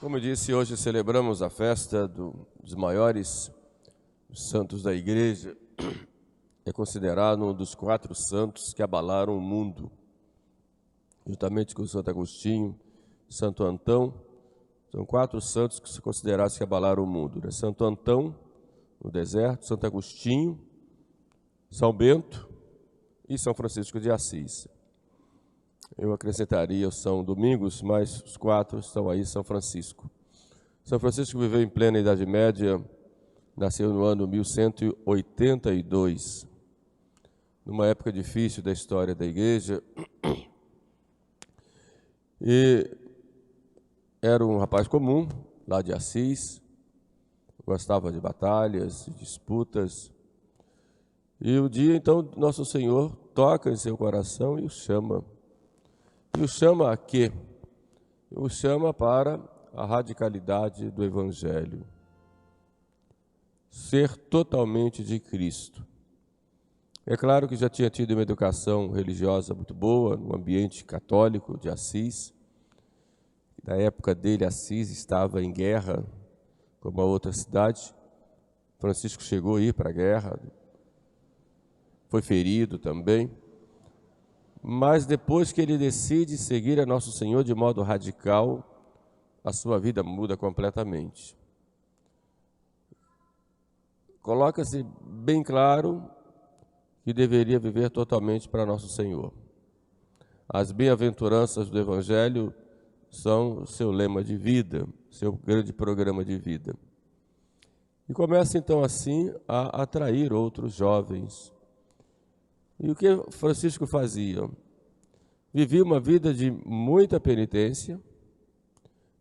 Como eu disse, hoje celebramos a festa dos maiores santos da Igreja. É considerado um dos 4 santos que abalaram o mundo, juntamente com Santo Agostinho, Santo Antão. São 4 santos que se considerados que abalaram o mundo, né? Santo Antão, no deserto, Santo Agostinho, São Bento e São Francisco de Assis. Eu acrescentaria o São Domingos, mas os 4 estão aí, São Francisco. São Francisco viveu em plena Idade Média, nasceu no ano 1182, numa época difícil da história da Igreja, e era um rapaz comum, lá de Assis, gostava de batalhas, de disputas, e um dia, então, Nosso Senhor toca em seu coração e o chama. E o chama a quê? O chama para a radicalidade do Evangelho. Ser totalmente de Cristo. É claro que já tinha tido uma educação religiosa muito boa, no ambiente católico de Assis. Na época dele, Assis estava em guerra com uma outra cidade. Francisco chegou a ir para a guerra, foi ferido também. Mas depois que ele decide seguir a Nosso Senhor de modo radical, a sua vida muda completamente. Coloca-se bem claro que deveria viver totalmente para Nosso Senhor. As bem-aventuranças do Evangelho são o seu lema de vida, seu grande programa de vida. E começa então assim a atrair outros jovens. E o que Francisco fazia? Vivia uma vida de muita penitência,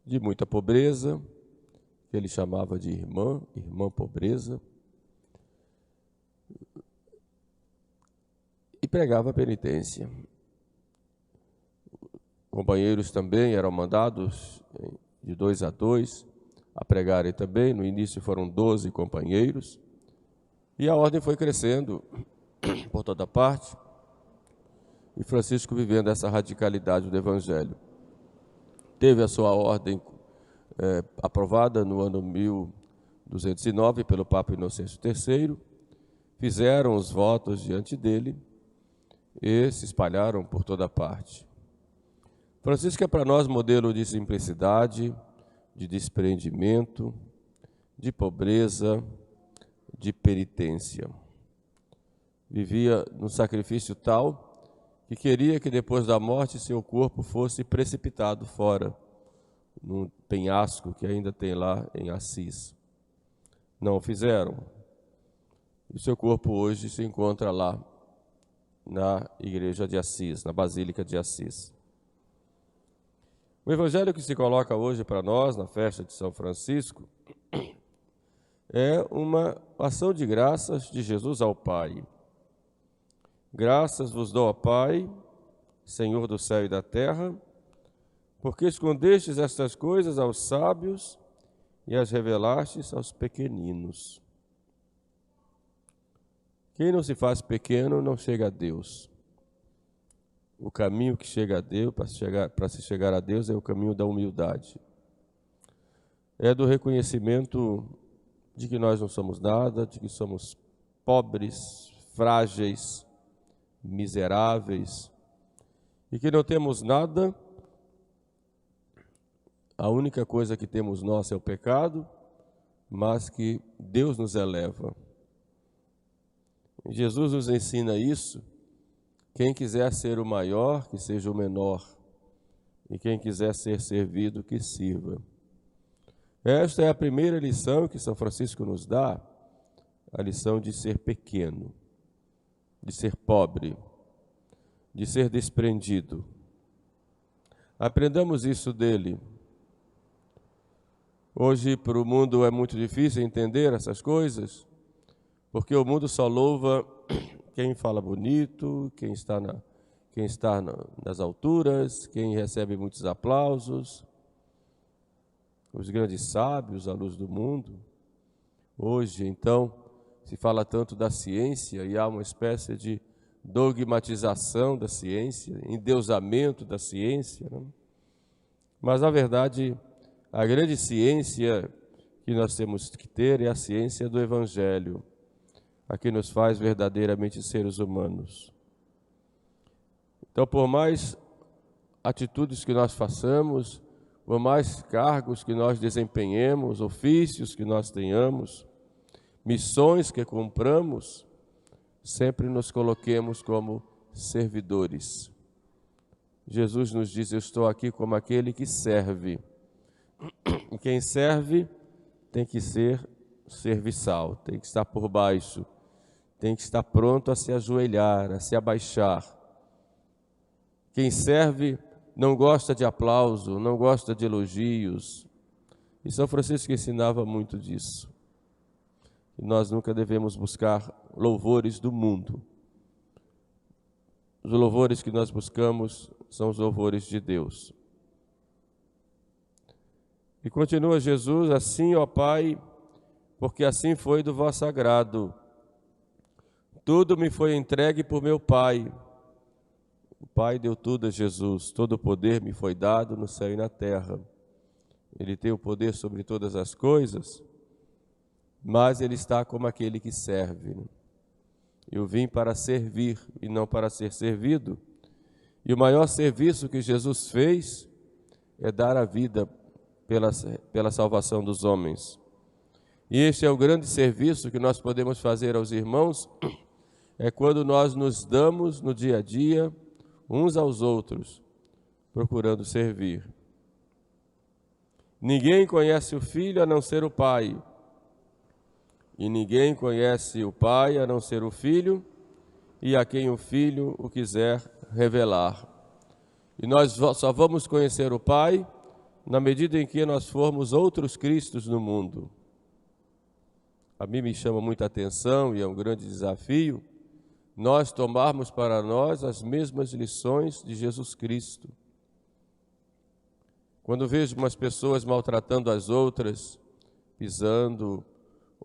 de muita pobreza, que ele chamava de irmã pobreza, e pregava a penitência. Companheiros também eram mandados de 2 a 2 a pregarem também. No início foram 12 companheiros, e a ordem foi crescendo por toda parte, e Francisco vivendo essa radicalidade do Evangelho. Teve a sua ordem aprovada no ano 1209 pelo Papa Inocêncio III, fizeram os votos diante dele e se espalharam por toda parte. Francisco é para nós modelo de simplicidade, de desprendimento, de pobreza, de penitência. Vivia num sacrifício tal que queria que depois da morte seu corpo fosse precipitado fora, num penhasco que ainda tem lá em Assis. Não o fizeram. E seu corpo hoje se encontra lá na igreja de Assis, na Basílica de Assis. O evangelho que se coloca hoje para nós, na festa de São Francisco, é uma ação de graças de Jesus ao Pai. Graças vos dou, ó Pai, Senhor do céu e da terra, porque escondestes estas coisas aos sábios e as revelastes aos pequeninos. Quem não se faz pequeno não chega a Deus. O caminho que chega a Deus, para se chegar a Deus, é o caminho da humildade. É do reconhecimento de que nós não somos nada, de que somos pobres, frágeis, miseráveis, e que não temos nada. A única coisa que temos nós é o pecado, mas que Deus nos eleva. Jesus nos ensina isso. Quem quiser ser o maior, que seja o menor, e quem quiser ser servido, que sirva. Esta é a primeira lição que São Francisco nos dá, a lição de ser pequeno, de ser pobre, de ser desprendido. Aprendamos isso dele. Hoje, para o mundo, é muito difícil entender essas coisas, porque o mundo só louva quem fala bonito, quem está nas alturas, quem recebe muitos aplausos, os grandes sábios à luz do mundo. Hoje, então, se fala tanto da ciência e há uma espécie de dogmatização da ciência, endeusamento da ciência, né? Mas, na verdade, A grande ciência que nós temos que ter é a ciência do Evangelho, a que nos faz verdadeiramente seres humanos. Então, por mais atitudes que nós façamos, por mais cargos que nós desempenhemos, ofícios que nós tenhamos, missões que cumpramos, sempre nos coloquemos como servidores. Jesus nos diz: eu estou aqui como aquele que serve. E quem serve tem que ser serviçal, tem que estar por baixo, tem que estar pronto a se ajoelhar, a se abaixar. Quem serve não gosta de aplauso, não gosta de elogios. E São Francisco ensinava muito disso. E nós nunca devemos buscar louvores do mundo. Os louvores que nós buscamos são os louvores de Deus. E continua Jesus: assim, ó Pai, porque assim foi do vosso agrado. Tudo me foi entregue por meu Pai. O Pai deu tudo a Jesus, todo o poder me foi dado no céu e na terra. Ele tem o poder sobre todas as coisas, mas Ele está como aquele que serve. Eu vim para servir e não para ser servido. E o maior serviço que Jesus fez é dar a vida pela salvação dos homens. E este é o grande serviço que nós podemos fazer aos irmãos, é quando nós nos damos no dia a dia, uns aos outros, procurando servir. Ninguém conhece o Filho a não ser o Pai, e ninguém conhece o Pai a não ser o Filho, e a quem o Filho o quiser revelar. E nós só vamos conhecer o Pai na medida em que nós formos outros Cristos no mundo. A mim me chama muita atenção, e é um grande desafio, nós tomarmos para nós as mesmas lições de Jesus Cristo. Quando vejo umas pessoas maltratando as outras, pisando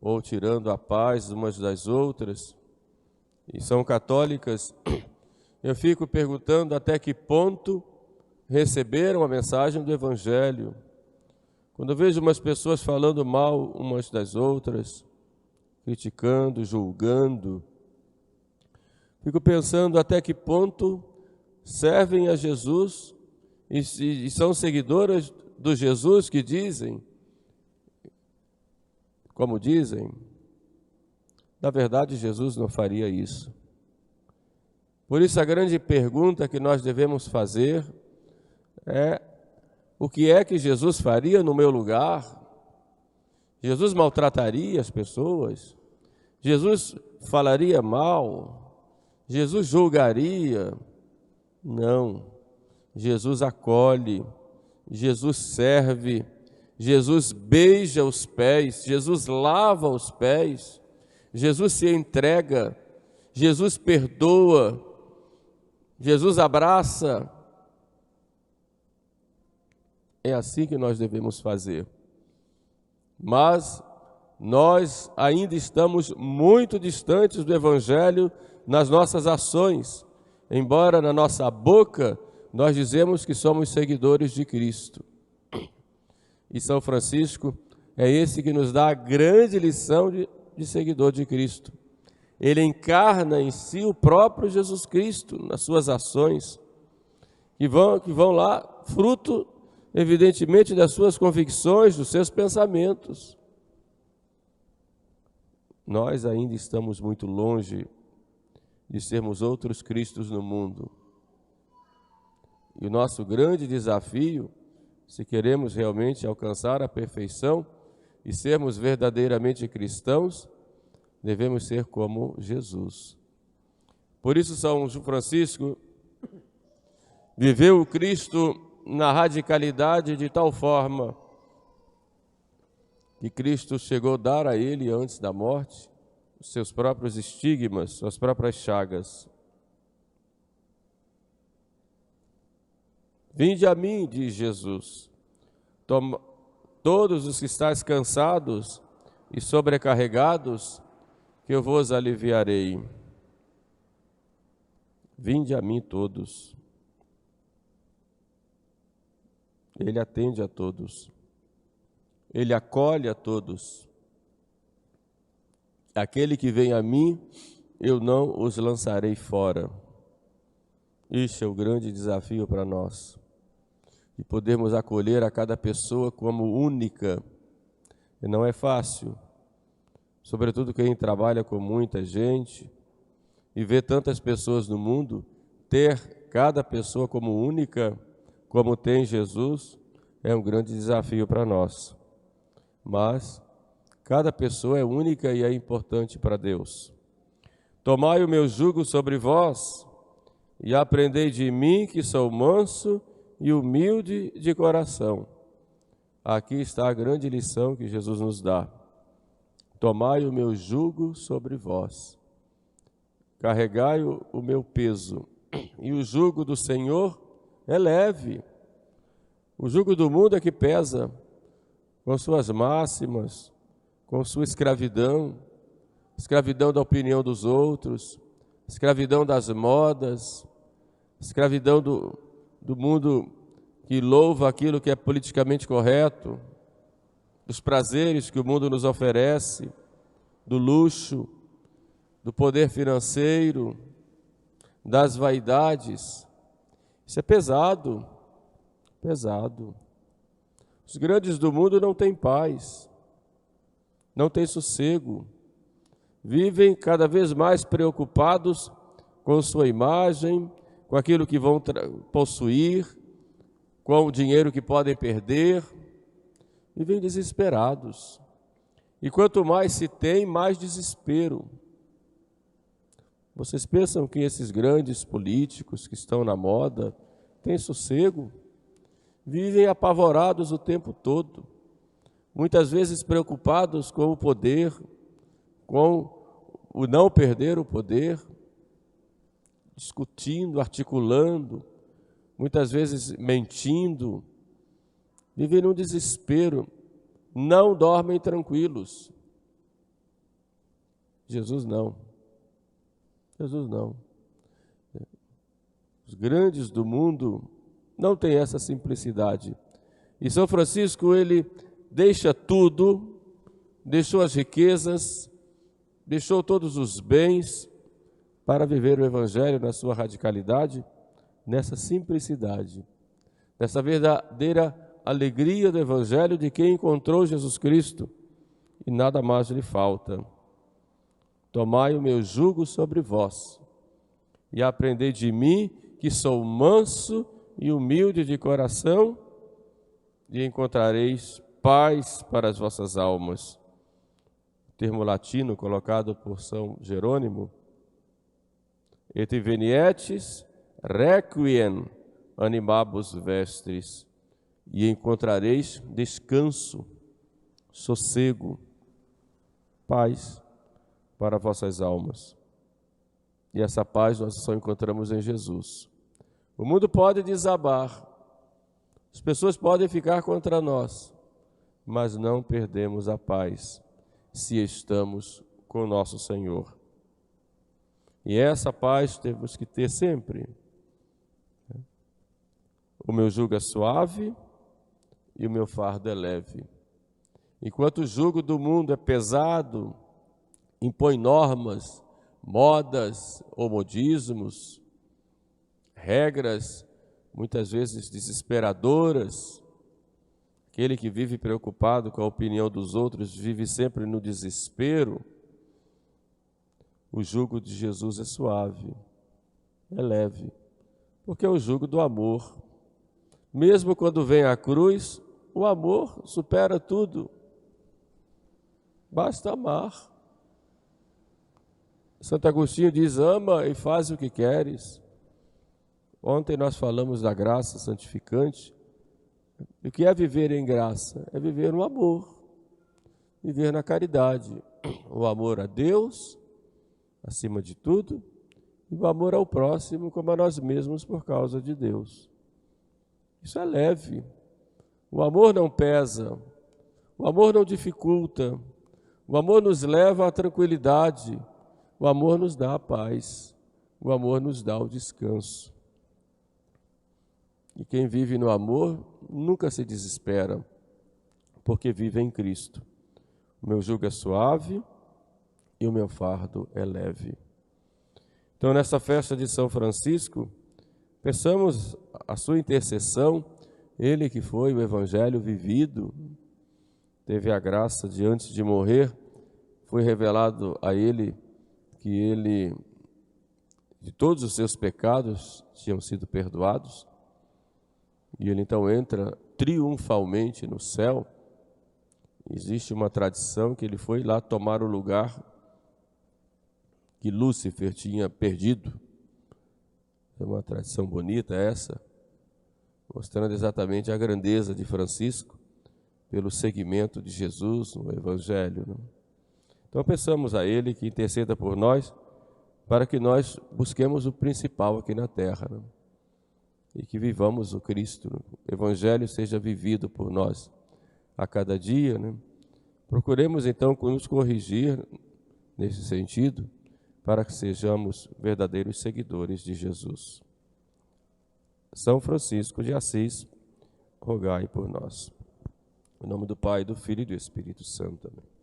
ou tirando a paz umas das outras, e são católicas, eu fico perguntando até que ponto receberam a mensagem do Evangelho. Quando vejo umas pessoas falando mal umas das outras, criticando, julgando, fico pensando até que ponto servem a Jesus e são seguidoras do Jesus que dizem, como dizem. Na verdade, Jesus não faria isso. Por isso, a grande pergunta que nós devemos fazer é: o que é que Jesus faria no meu lugar? Jesus maltrataria as pessoas? Jesus falaria mal? Jesus julgaria? Não. Jesus acolhe, Jesus serve, Jesus beija os pés, Jesus lava os pés, Jesus se entrega, Jesus perdoa, Jesus abraça. É assim que nós devemos fazer. Mas nós ainda estamos muito distantes do Evangelho nas nossas ações, embora na nossa boca nós dizemos que somos seguidores de Cristo. E São Francisco é esse que nos dá a grande lição de seguidor de Cristo. Ele encarna em si o próprio Jesus Cristo nas suas ações, que vão lá, fruto, evidentemente, das suas convicções, dos seus pensamentos. Nós ainda estamos muito longe de sermos outros Cristos no mundo. E o nosso grande desafio, se queremos realmente alcançar a perfeição e sermos verdadeiramente cristãos, devemos ser como Jesus. Por isso, São Francisco viveu o Cristo na radicalidade de tal forma que Cristo chegou a dar a ele, antes da morte, os seus próprios estigmas, suas próprias chagas. Vinde a mim, diz Jesus, todos os que estáis cansados e sobrecarregados, que eu vos aliviarei. Vinde a mim todos. Ele atende a todos. Ele acolhe a todos. Aquele que vem a mim, eu não os lançarei fora. Este é o grande desafio para nós. E podermos acolher a cada pessoa como única. E não é fácil. Sobretudo quem trabalha com muita gente e vê tantas pessoas no mundo, ter cada pessoa como única, como tem Jesus, é um grande desafio para nós. Mas cada pessoa é única e é importante para Deus. Tomai o meu jugo sobre vós e aprendei de mim, que sou manso e humilde de coração. Aqui está a grande lição que Jesus nos dá. Tomai o meu jugo sobre vós. Carregai o meu peso. E o jugo do Senhor é leve. O jugo do mundo é que pesa, com suas máximas, com sua escravidão, escravidão da opinião dos outros, escravidão das modas, escravidão do mundo que louva aquilo que é politicamente correto, dos prazeres que o mundo nos oferece, do luxo, do poder financeiro, das vaidades. Isso é pesado, pesado. Os grandes do mundo não têm paz, não têm sossego, vivem cada vez mais preocupados com sua imagem, com aquilo que vão possuir, com o dinheiro que podem perder, vivem desesperados. E quanto mais se tem, mais desespero. Vocês pensam que esses grandes políticos que estão na moda têm sossego? Vivem apavorados o tempo todo, muitas vezes preocupados com o poder, com o não perder o poder, discutindo, articulando, muitas vezes mentindo, vivem num desespero, não dormem tranquilos. Jesus não. Jesus não. Os grandes do mundo não têm essa simplicidade. E São Francisco, ele deixa tudo, deixou as riquezas, deixou todos os bens para viver o Evangelho na sua radicalidade, nessa simplicidade, nessa verdadeira alegria do Evangelho de quem encontrou Jesus Cristo e nada mais lhe falta. Tomai o meu jugo sobre vós e aprendei de mim, que sou manso e humilde de coração, e encontrareis paz para as vossas almas. O termo latino colocado por São Jerônimo: et venietis requiem animabus vestris, e encontrareis descanso, sossego, paz para vossas almas. E essa paz nós só encontramos em Jesus. O mundo pode desabar, as pessoas podem ficar contra nós, mas não perdemos a paz se estamos com o nosso Senhor. E essa paz temos que ter sempre. O meu jugo é suave e o meu fardo é leve. Enquanto o jugo do mundo é pesado, impõe normas, modas ou modismos, regras, muitas vezes desesperadoras. Aquele que vive preocupado com a opinião dos outros vive sempre no desespero. O jugo de Jesus é suave, é leve, porque é o jugo do amor. Mesmo quando vem a cruz, o amor supera tudo. Basta amar. Santo Agostinho diz: ama e faz o que queres. Ontem nós falamos da graça santificante. O que é viver em graça? É viver no amor, viver na caridade. O amor a Deus, acima de tudo, e o amor ao próximo como a nós mesmos por causa de Deus. Isso é leve. O amor não pesa, o amor não dificulta, o amor nos leva à tranquilidade, o amor nos dá a paz, o amor nos dá o descanso. E quem vive no amor nunca se desespera, porque vive em Cristo. O meu jugo é suave e o meu fardo é leve. Então, nessa festa de São Francisco, peçamos a sua intercessão, ele que foi o evangelho vivido, teve a graça de, antes de morrer, foi revelado a ele que de todos os seus pecados tinham sido perdoados, e ele então entra triunfalmente no céu. Existe uma tradição que ele foi lá tomar o lugar que Lúcifer tinha perdido. É uma tradição bonita essa, mostrando exatamente a grandeza de Francisco pelo seguimento de Jesus no Evangelho, né? Então peçamos a Ele que interceda por nós, para que nós busquemos o principal aqui na terra, né? E que vivamos o Cristo, né? O Evangelho seja vivido por nós a cada dia, né? Procuremos então nos corrigir nesse sentido, para que sejamos verdadeiros seguidores de Jesus. São Francisco de Assis, rogai por nós. Em nome do Pai, do Filho e do Espírito Santo. Amém.